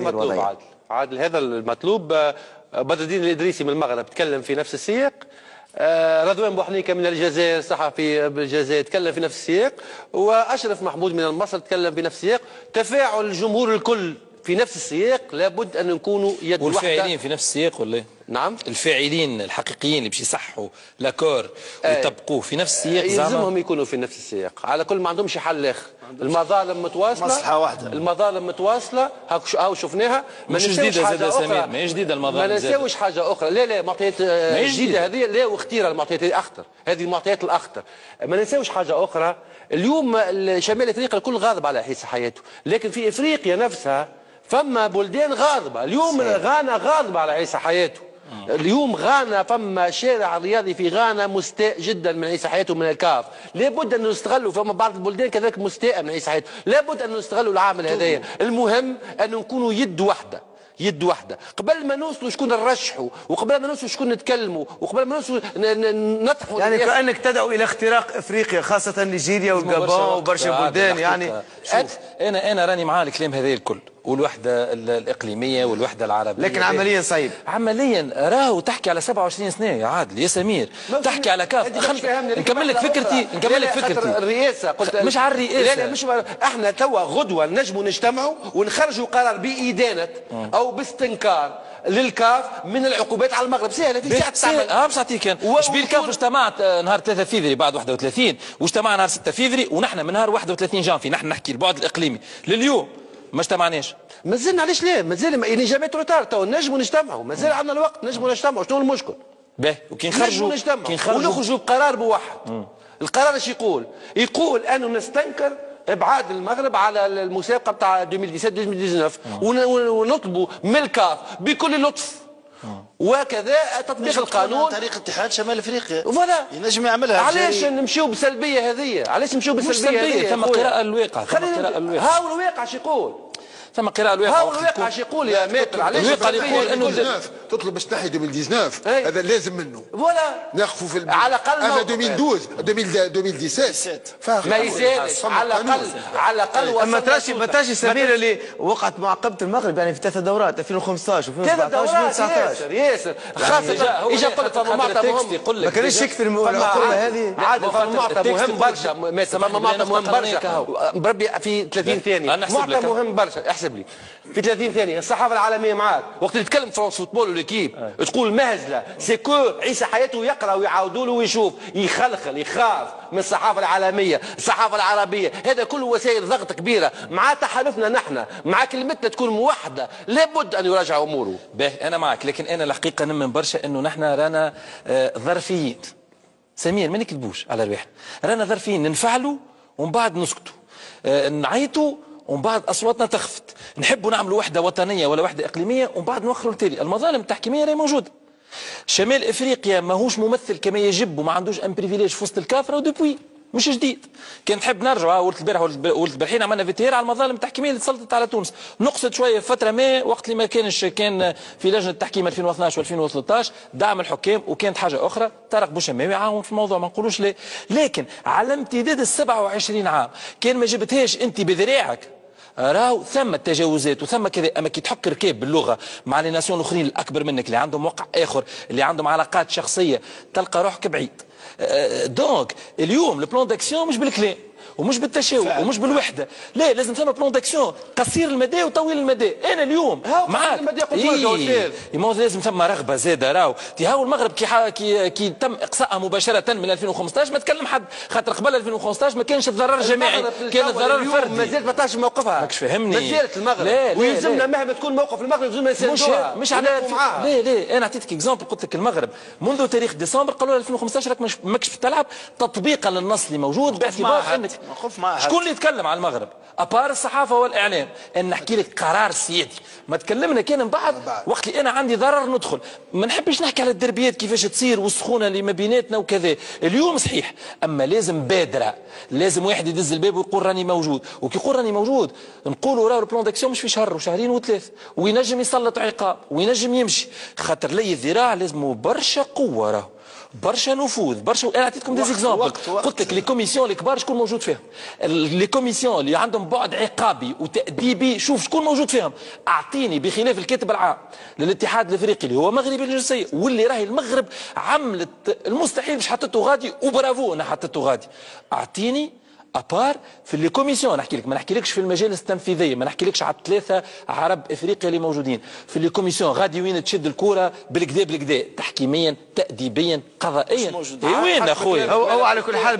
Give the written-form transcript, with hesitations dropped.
مطلوب عادل هذا المطلوب. بدر الدين الإدريسي من المغرب تكلم في نفس السياق. رضوان بوحنيكة من الجزائر صحفي بالجزائر تكلم في نفس السياق. وأشرف محمود من مصر تكلم في نفس السياق. تفاعل الجمهور الكل في نفس السياق، لابد أن نكونوا يد واحدة. والفاعلين في نفس السياق ولا ايه؟ نعم، الفاعلين الحقيقيين اللي باش يصحوا لاكور ويطبقوه في نفس السياق. يلزمهم يكونوا في نفس السياق. على كل ما عندهمش حل اخر. المظالم متواصله، مصلحه واحده. المظالم متواصله هاو شفناها. مش جديده زاد سمير، ما هي جديده المظالم. ما نساوش حاجه اخرى. لا معطيات جديده هذه، لا واختيار المعطيات الاخطر، هذه المعطيات الاخطر. ما نساوش حاجه اخرى. اليوم شمال افريقيا الكل غاضب على حيث حياته، لكن في افريقيا نفسها فما بلدان غاضبه. اليوم غانا غاضبه على عيسى حياته. اليوم غانا فما شارع رياضي في غانا مستاء جدا من عيسى حياته من الكاف. لابد ان نستغلوا. فما بعض البلدان كذلك مستاء من عيسى حياته. لابد ان نستغلوا العامل هذايا. المهم ان نكونوا يد واحده، يد واحده. قبل ما نوصلوا شكون نرشحوا، وقبل ما نوصلوا شكون نتكلموا، وقبل ما نوصلوا نطرحوا. يعني كانك تدعو الى اختراق افريقيا، خاصه نيجيريا والجابون وبرشا بلدان. يعني شوف انا راني مع الكلام هذا الكل، والوحده الاقليميه والوحده العربيه، لكن عمليا صعيب. عمليا راهو تحكي على 27 سنه يا عادل يا سمير، تحكي على كاف. نكمل لك فكرتي، الرئاسه قلت مش على الرئاسه. لا مش احنا توا غدوه نجموا نجتمعوا ونخرجوا قرار بإدانة او باستنكار للكاف من العقوبات على المغرب. سهله في ساعه تعمل. باش نعطيك انا شبيه الكاف اجتمعت نهار 3 فيفري بعد 31، واجتمع نهار 6 فيفري، ونحن من نهار 31 جانفي نحن نحكي البعد الاقليمي لليوم ما اجتمعناش. مازلنا علاش لا؟ مازال يعني جامي تروتار تو نجموا نجتمعوا، مازال عندنا الوقت نجموا نجتمعوا. شنو المشكل؟ باهي وكي نخرجوا ونخرجوا بقرار بواحد. القرار ايش يقول؟ يقول انه نستنكر ابعاد المغرب على المسابقه بتاع 2017 ونطلبوا من الكاف بكل لطف وكذا تطبيق القانون عن طريق اتحاد شمال افريقيا. فوالا ينجم يعملها. علاش نمشيو بالسلبيه هذه؟ علاش نمشيو بالسلبيه هذه؟ ثم قراءه الواقع. هاو الواقع اش يقول؟ ثم قراءة الواقع. هاو الواقع اش يقول يا ماتر؟ علاش الواقع يقول انه تطلب باش تنحي 2019 هذا لازم منه. فوالا ناخذوا في على الاقل اما 2017 ما يسالش على الاقل على الاقل. اما تراشي السميره اللي وقعت معاقبه المغرب يعني في 3 دورات 2015 و2017 و2019 ياسر. خاصه اجى قلت فما معطى مهم. ما كانش يكفي العقوبه هذه. عادل فما معطى مهم برشا. فما معطى مهم برشا بربي في 30 ثانيه. معطى مهم برشا. احسب لي في 30 ثانيه. الصحافه العالميه معاك وقت اللي تتكلم فرنسا فوتبول وليكيب تقول مهزله سيكو عيسى حياته يقرا ويعاودوا له ويشوف يخلخل يخاف من الصحافه العالميه، الصحافه العربيه. هذا كله وسائل ضغط كبيره. مع تحالفنا نحن، مع كلمتنا تكون موحده، لابد ان يراجع اموره. باهي انا معك، لكن انا الحقيقه نمن برشا انه نحن رانا ظرفيين. سمير ما نكذبوش على رواحنا، رانا ظرفيين ننفعلوا ومن بعد نسكتوا، نعيطوا ومن بعد اصواتنا تخفت، نحبوا نعملوا وحده وطنيه ولا وحده اقليميه ومن بعد نوخروا التالي. المظالم التحكيميه راهي موجوده. شمال افريقيا ماهوش ممثل كما يجب وما عندوش ان بريفيليج في وسط الكافره ودوبوي مش جديد. كان نحب نرجع قلت البارح قلت البارحين عملنا فيتير على المظالم التحكيميه اللي تسلطت على تونس. نقصت شويه في فتره ما وقت اللي ما كانش كان في لجنه التحكيم 2012 و2013 دعم الحكام، وكانت حاجه اخرى. طارق بوشماوي عاون في الموضوع ما نقولوش لا، لكن على امتداد ال 27 عام كان ما جبتهاش انت بذراعك راهو ثم تجاوزات وثم كذا. اما كي تحك ركاب باللغه مع لي ناسيون الاخرين الاكبر منك اللي عندهم موقع اخر اللي عندهم علاقات شخصيه تلقى روحك بعيد. دونك اليوم البلان داكسيون مش بالكلام ومش بالتشاؤم ومش بالوحده، لا لازم ثم بلان داكسيون قصير المدى وطويل المدى. انا اليوم معاك لازم ثم رغبه زاده. راهو هاو المغرب كي تم اقصائها مباشره من 2015 ما تكلم حد، خاطر قبل 2015 ما كانش الضرر جماعي، كان الضرر فردي. مازالت ما طاش موقفها، ماكش فاهمني. مازالت المغرب ويلزمنا مهما تكون موقف المغرب يلزمنا نساندوها. مش على لا انا اعطيتك اكزومبل. قلت لك المغرب منذ تاريخ ديسمبر قالوا 2015 راك ماكش في تلعب تطبيقا للنص اللي موجود، باعتبار انك شكون اللي يتكلم على المغرب ابار الصحافه والاعلام. ان نحكي لك قرار سيادي ما تكلمنا كان من بعد وقت اللي انا عندي ضرر ندخل. ما نحبش نحكي على الدربيات كيفاش تصير والسخونه اللي ما بيناتنا وكذا. اليوم صحيح اما لازم بادره، لازم واحد يدز الباب ويقول راني موجود. وكي يقول راني موجود نقولوا راه البلان داكسيون مش في شهر وشهرين وثلاث، وينجم يسلط عقاب وينجم يمشي. خاطر لي الذراع لازم برشا قوه. راه برشا نفوذ برشا. انا عطيتكم دي اكزامبل، قلت لك لي كوميسيون الكبار شكون موجود فيهم، لي كوميسيون اللي عندهم بعد عقابي وتاديبي شوف شكون موجود فيهم. اعطيني بخلاف الكاتب العام للاتحاد الافريقي اللي هو مغربي الجنسيه، واللي راهي المغرب عملت المستحيل باش حطته غادي، وبرافو انا حطته غادي. اعطيني ابار في لي كوميسيون، نحكي لك ما نحكيلكش في المجالس التنفيذيه، ما نحكيلكش على الثلاثه عرب افريقيا اللي موجودين في لي كوميسيون غادي وين تشد الكره بالكدا بالكدا، تحكيميا تاديبيا قضائيا. وين اخويا هو على كل حال